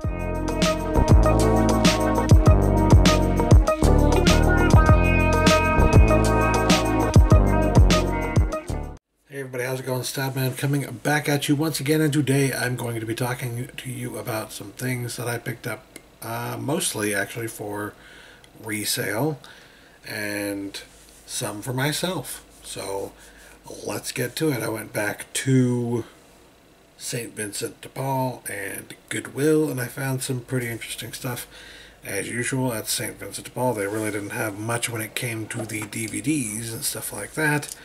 Hey everybody, how's it going? Stabman coming back at you once again, and today I'm going to be talking to you about some things that I picked up, mostly actually for resale, and some for myself. So let's get to it. I went back to St. Vincent de Paul and Goodwill, and I found some pretty interesting stuff. As usual at St. Vincent de Paul, they really didn't have much when it came to the DVDs and stuff like that.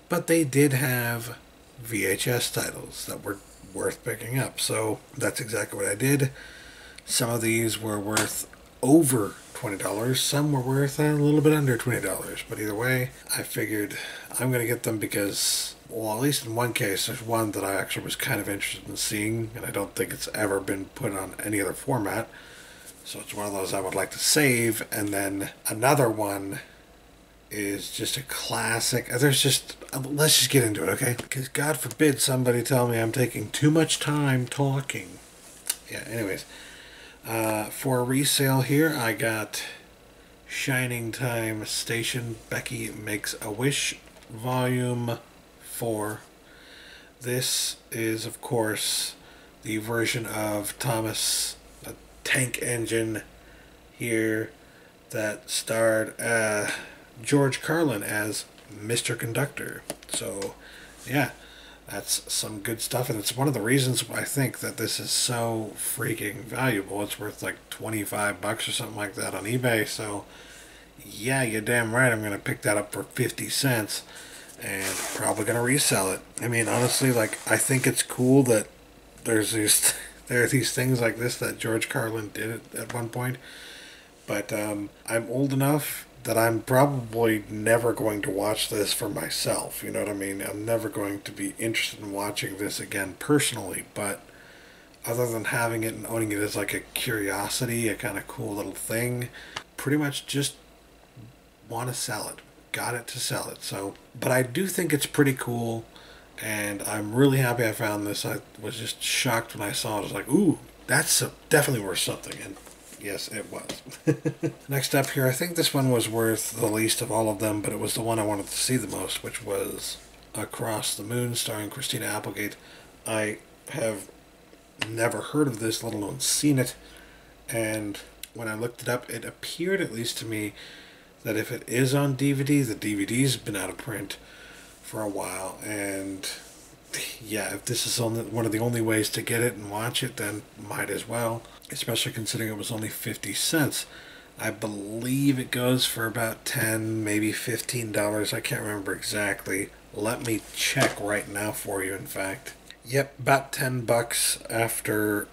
But they did have VHS titles that were worth picking up. So that's exactly what I did. Some of these were worth over $20. Some were worth a little bit under $20. But either way, I figured I'm going to get them because, well, at least in one case, there's one that I actually was kind of interested in seeing. And I don't think it's ever been put on any other format. So it's one of those I would like to save. And then another one is just a classic. Let's just get into it, okay? Because God forbid somebody tell me I'm taking too much time talking. Yeah, anyways. For resale here, I got Shining Time Station Becky Makes a Wish Volume 4. This is, of course, the version of Thomas the Tank Engine here that starred George Carlin as Mr. Conductor. So, yeah, that's some good stuff, and it's one of the reasons why I think that this is so freaking valuable. It's worth like $25 or something like that on eBay, so yeah, you're damn right I'm going to pick that up for 50 cents and probably going to resell it. I mean, honestly, like, I think it's cool that there are these things like this that George Carlin did at one point, but I'm old enough that I'm probably never going to watch this for myself, you know what I mean? I'm never going to be interested in watching this again personally, but other than having it and owning it as like a curiosity, a kind of cool little thing, pretty much just want to sell it. Got it to sell it. So, but I do think it's pretty cool, and I'm really happy I found this. I was just shocked when I saw it. I was like, ooh, that's definitely worth something, and yes, it was. Next up here, I think this one was worth the least of all of them, but it was the one I wanted to see the most, which was Across the Moon, starring Christina Applegate. I have never heard of this, let alone seen it, and when I looked it up, it appeared, at least to me, that if it is on DVD, the DVD's been out of print for a while, and yeah, if this is one of the only ways to get it and watch it, then might as well. Especially considering it was only 50 cents. I believe it goes for about $10, maybe $15. I can't remember exactly. Let me check right now for you, in fact. Yep, about $10 after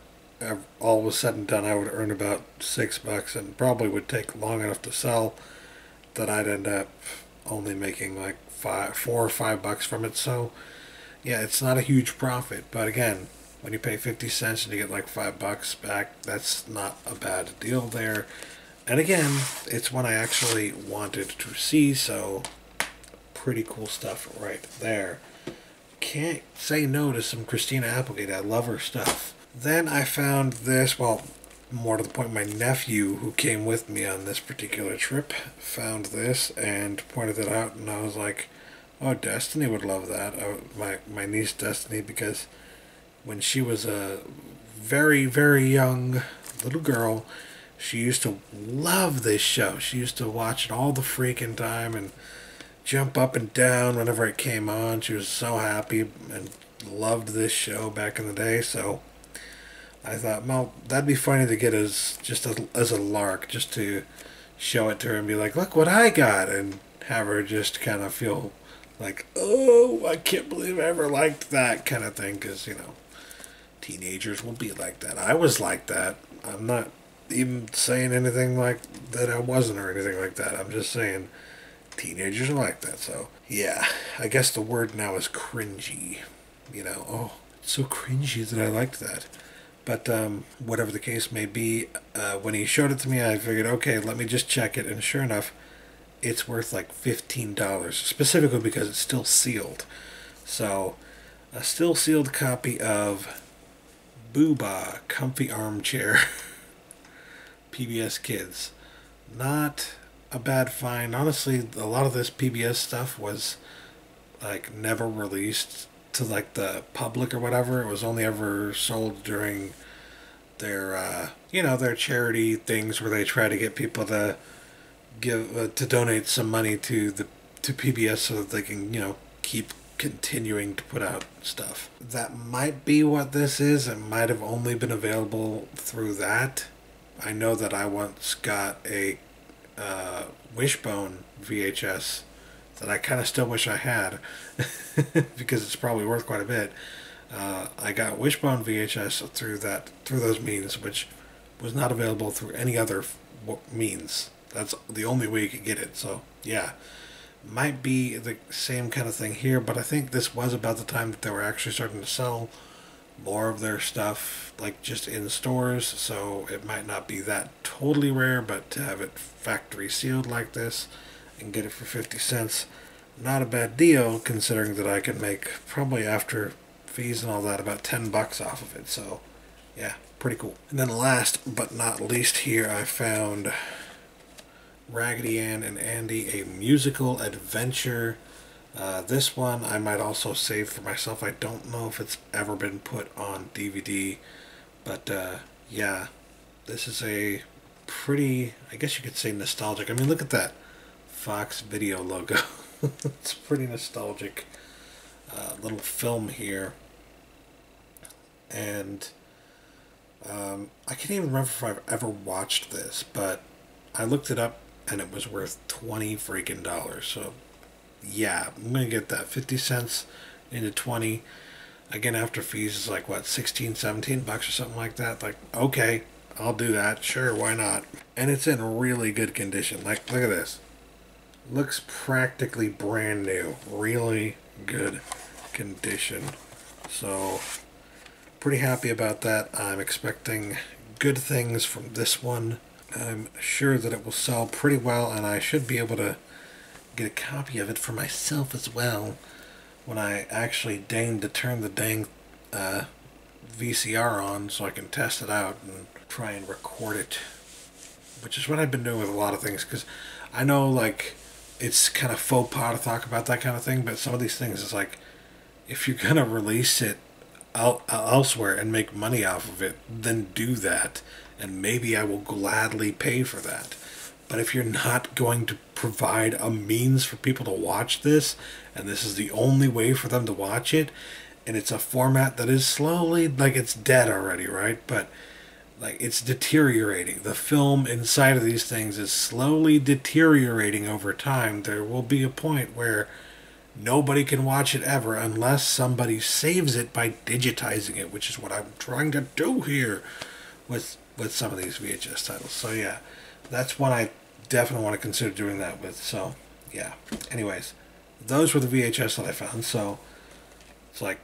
all was said and done. I would earn about $6 and probably would take long enough to sell that I'd end up only making like $4 or $5 from it. So yeah, it's not a huge profit, but again, when you pay 50 cents and you get like $5 back, that's not a bad deal there. And again, it's one I actually wanted to see, so pretty cool stuff right there. Can't say no to some Christina Applegate. I love her stuff. Then I found this, well, more to the point, my nephew, who came with me on this particular trip, found this and pointed it out, and I was like, oh, Destiny would love that. My niece Destiny, because when she was a very, very young little girl, she used to love this show. She used to watch it all the freaking time and jump up and down whenever it came on. She was so happy and loved this show back in the day. So I thought, well, that'd be funny to get as a lark, just to show it to her and be like, look what I got, and have her just kind of feel like, oh, I can't believe I ever liked that kind of thing, because, you know, teenagers will be like that. I was like that. I'm not even saying anything like that I wasn't or anything like that. I'm just saying teenagers are like that. So, yeah, I guess the word now is cringy. You know, oh, it's so cringy that I liked that. But whatever the case may be, when he showed it to me, I figured, okay, let me just check it. And sure enough, it's worth like $15, specifically because it's still sealed. So, a still sealed copy of Booba comfy armchair. PBS Kids. Not a bad find. Honestly, a lot of this PBS stuff was like never released to like the public or whatever. It was only ever sold during their their charity things where they try to get people to give to donate some money to PBS so that they can keep continuing to put out stuff. That might be what this is. It might have only been available through that. I know that I once got a Wishbone VHS that I kind of still wish I had because it's probably worth quite a bit. I got Wishbone VHS through those means, which was not available through any other means. That's the only way you could get it. So yeah, might be the same kind of thing here, but I think this was about the time that they were actually starting to sell more of their stuff like just in stores, so it might not be that totally rare, but to have it factory sealed like this and get it for 50 cents, not a bad deal considering that I can make probably after fees and all that about 10 bucks off of it. So yeah, pretty cool. And then last but not least here, I found Raggedy Ann and Andy, a musical adventure. This one I might also save for myself. I don't know if it's ever been put on DVD, but yeah, this is a pretty, I guess you could say, nostalgic. I mean, look at that Fox Video logo. It's a pretty nostalgic little film here, and I can't even remember if I've ever watched this, but I looked it up and it was worth $20 freaking dollars. So yeah, I'm gonna get that 50 cents into 20. Again, after fees is like what, 16, 17 bucks or something like that. Like, okay, I'll do that. Sure, why not? And it's in really good condition. Like, look at this. Looks practically brand new. Really good condition. So pretty happy about that. I'm expecting good things from this one. I'm sure that it will sell pretty well, and I should be able to get a copy of it for myself as well when I actually deign to turn the dang VCR on so I can test it out and try and record it, which is what I've been doing with a lot of things, because I know like it's kind of faux pas to talk about that kind of thing, but some of these things is like, if you're gonna release it elsewhere and make money off of it, then do that, and maybe I will gladly pay for that. But if you're not going to provide a means for people to watch this, and this is the only way for them to watch it, and it's a format that is slowly, like, it's dead already, right? But like, it's deteriorating. The film inside of these things is slowly deteriorating over time. There will be a point where nobody can watch it ever unless somebody saves it by digitizing it, which is what I'm trying to do here with some of these VHS titles. So yeah, that's one I definitely want to consider doing that with. So yeah, anyways, those were the VHS that I found. So it's like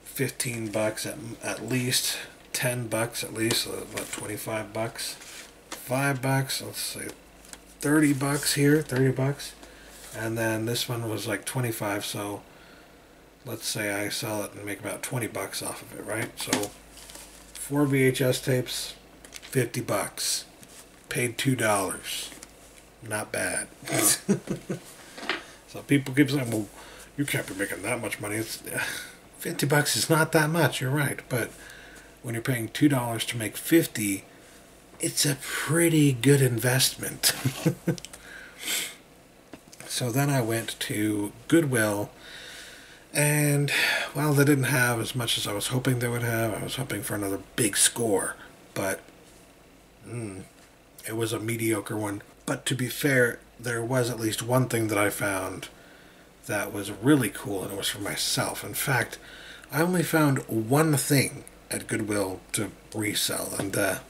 15 bucks at least, 10 bucks at least, so about 25 bucks, 5 bucks, let's say 30 bucks here, 30 bucks. And then this one was like 25, so let's say I sell it and make about 20 bucks off of it, right? So 4 VHS tapes, 50 bucks. Paid $2. Not bad. So people keep saying, well, you can't be making that much money. It's 50 bucks is not that much, you're right. But when you're paying $2 to make 50, it's a pretty good investment. So then I went to Goodwill, and well, they didn't have as much as I was hoping they would have. I was hoping for another big score, but it was a mediocre one. But to be fair, there was at least one thing that I found that was really cool, and it was for myself. In fact, I only found one thing at Goodwill to resell, and that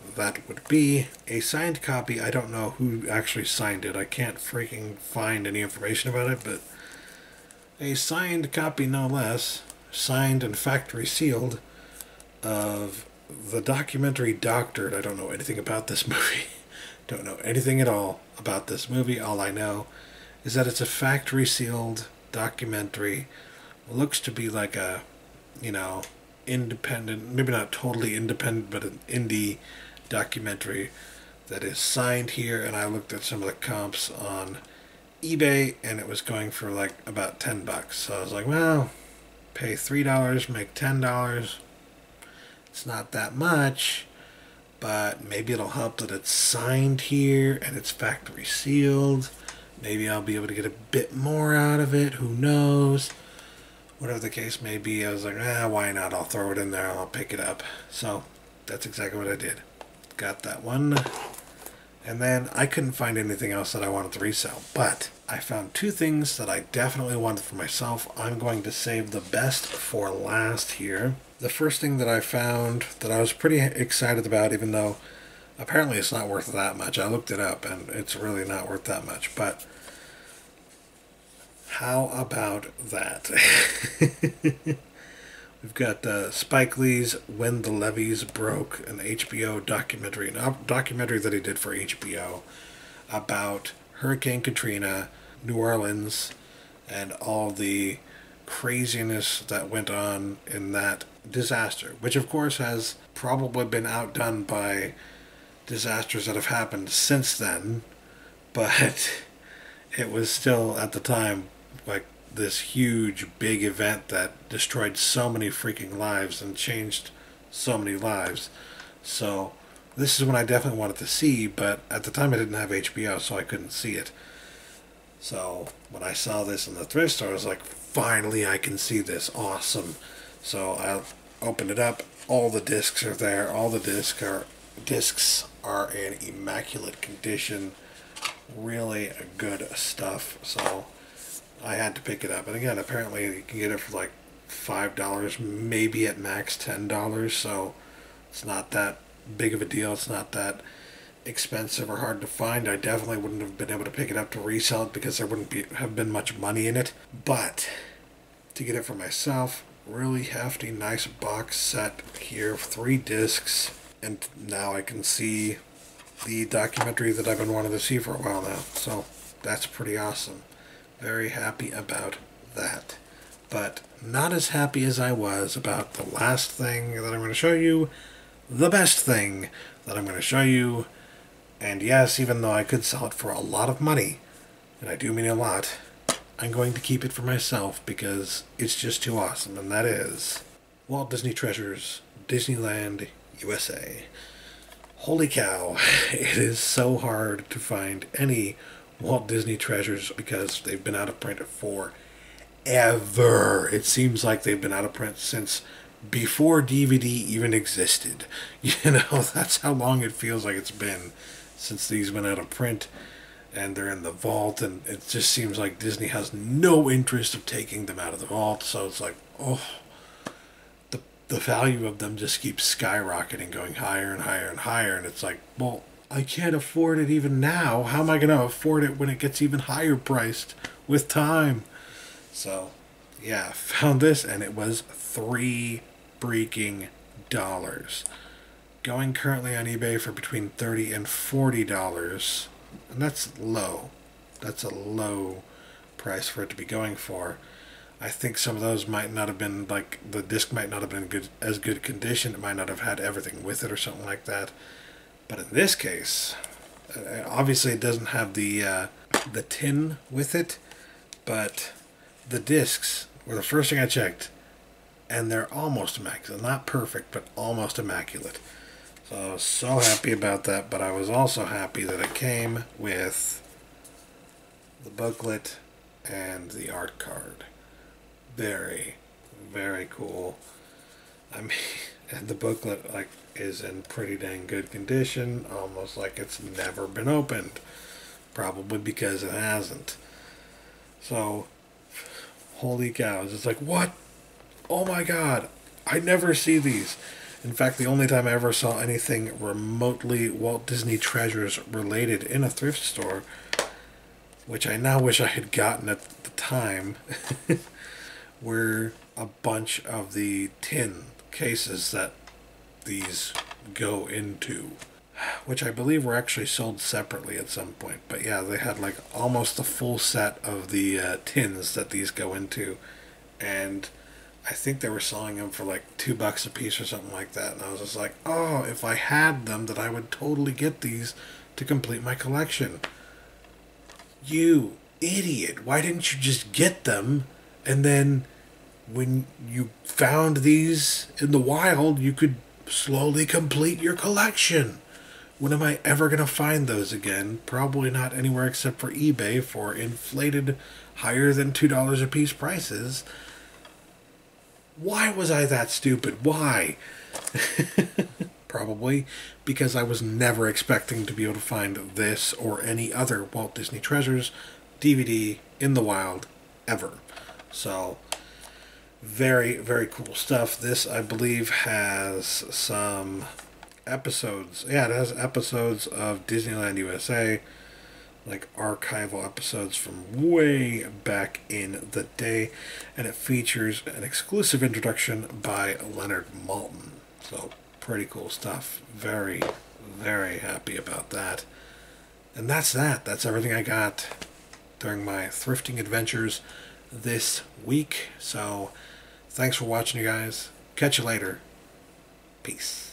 would be a signed copy. I don't know who actually signed it. I can't freaking find any information about it, but a signed copy, no less, signed and factory sealed, of the documentary Doctored. I don't know anything about this movie. Don't know anything at all about this movie. All I know is that it's a factory sealed documentary. It looks to be like a, independent, maybe not totally independent, but an indie documentary that is signed here. And I looked at some of the comps on eBay, and it was going for like about $10. So I was like, well, pay $3, make $10. It's not that much, but maybe it'll help that it's signed here and it's factory sealed. Maybe I'll be able to get a bit more out of it. Who knows? Whatever the case may be, I was like, why not? I'll throw it in there. I'll pick it up. So that's exactly what I did. Got that one. And then I couldn't find anything else that I wanted to resell. But I found two things that I definitely wanted for myself. I'm going to save the best for last here. The first thing that I found that I was pretty excited about, even though apparently it's not worth that much. I looked it up and it's really not worth that much. But how about that? We've got Spike Lee's When the Levees Broke, an HBO documentary, a documentary that he did for HBO about Hurricane Katrina, New Orleans, and all the craziness that went on in that disaster, which of course has probably been outdone by disasters that have happened since then, but it was still at the time like this huge big event that destroyed so many freaking lives and changed so many lives. So this is one I definitely wanted to see, but at the time I didn't have HBO, so I couldn't see it. So when I saw this in the thrift store, I was like, finally I can see this. Awesome. So I opened it up. All the discs are there. All the discs are in immaculate condition. Really good stuff. So I had to pick it up. And again, apparently you can get it for like $5, maybe at max $10. So it's not that big of a deal. It's not that expensive or hard to find. I definitely wouldn't have been able to pick it up to resell it because there wouldn't have been much money in it. But to get it for myself, really hefty, nice box set here, 3 discs. And now I can see the documentary that I've been wanting to see for a while now. So that's pretty awesome. Very happy about that. But not as happy as I was about the last thing that I'm going to show you. The best thing that I'm going to show you. And yes, even though I could sell it for a lot of money, and I do mean a lot, I'm going to keep it for myself because it's just too awesome. And that is Walt Disney Treasures, Disneyland, USA. Holy cow, it is so hard to find any Walt Disney Treasures because they've been out of print for ever. It seems like they've been out of print since before DVD even existed. You know, that's how long it feels like it's been since these went out of print, and they're in the vault, and it just seems like Disney has no interest of taking them out of the vault. So it's like, oh, the value of them just keeps skyrocketing, going higher and higher and higher, and it's like, well, I can't afford it even now. How am I going to afford it when it gets even higher priced with time? So, yeah, found this, and it was $3 freaking dollars. Going currently on eBay for between $30 and $40, and that's low. That's a low price for it to be going for. I think some of those might not have been, like, the disc might not have been as good condition. It might not have had everything with it or something like that. But in this case, obviously it doesn't have the tin with it, but the discs were the first thing I checked, and they're almost immaculate. Not perfect, but almost immaculate. So I was so happy about that, but I was also happy that it came with the booklet and the art card. Very, very cool. I mean, and the booklet like is in pretty dang good condition, almost like it's never been opened. Probably because it hasn't. So, holy cows, it's like, what? Oh my god, I never see these. In fact, the only time I ever saw anything remotely Walt Disney Treasures related in a thrift store, which I now wish I had gotten at the time, were a bunch of the tin cases that these go into, which I believe were actually sold separately at some point. But yeah, they had like almost the full set of the tins that these go into, and I think they were selling them for like $2 a piece or something like that. And I was just like, oh, if I had them, then I would totally get these to complete my collection. You idiot. Why didn't you just get them? And then when you found these in the wild, you could slowly complete your collection. When am I ever going to find those again? Probably not anywhere except for eBay for inflated higher than $2 a piece prices. Why was I that stupid? Why? Probably because I was never expecting to be able to find this or any other Walt Disney Treasures DVD in the wild ever. So, very, very cool stuff. This, I believe, has some episodes. Yeah, it has episodes of Disneyland USA, like archival episodes from way back in the day, and it features an exclusive introduction by Leonard Maltin. So, pretty cool stuff. Very, very happy about that. And that's that. That's everything I got during my thrifting adventures this week. So, thanks for watching, you guys. Catch you later. Peace.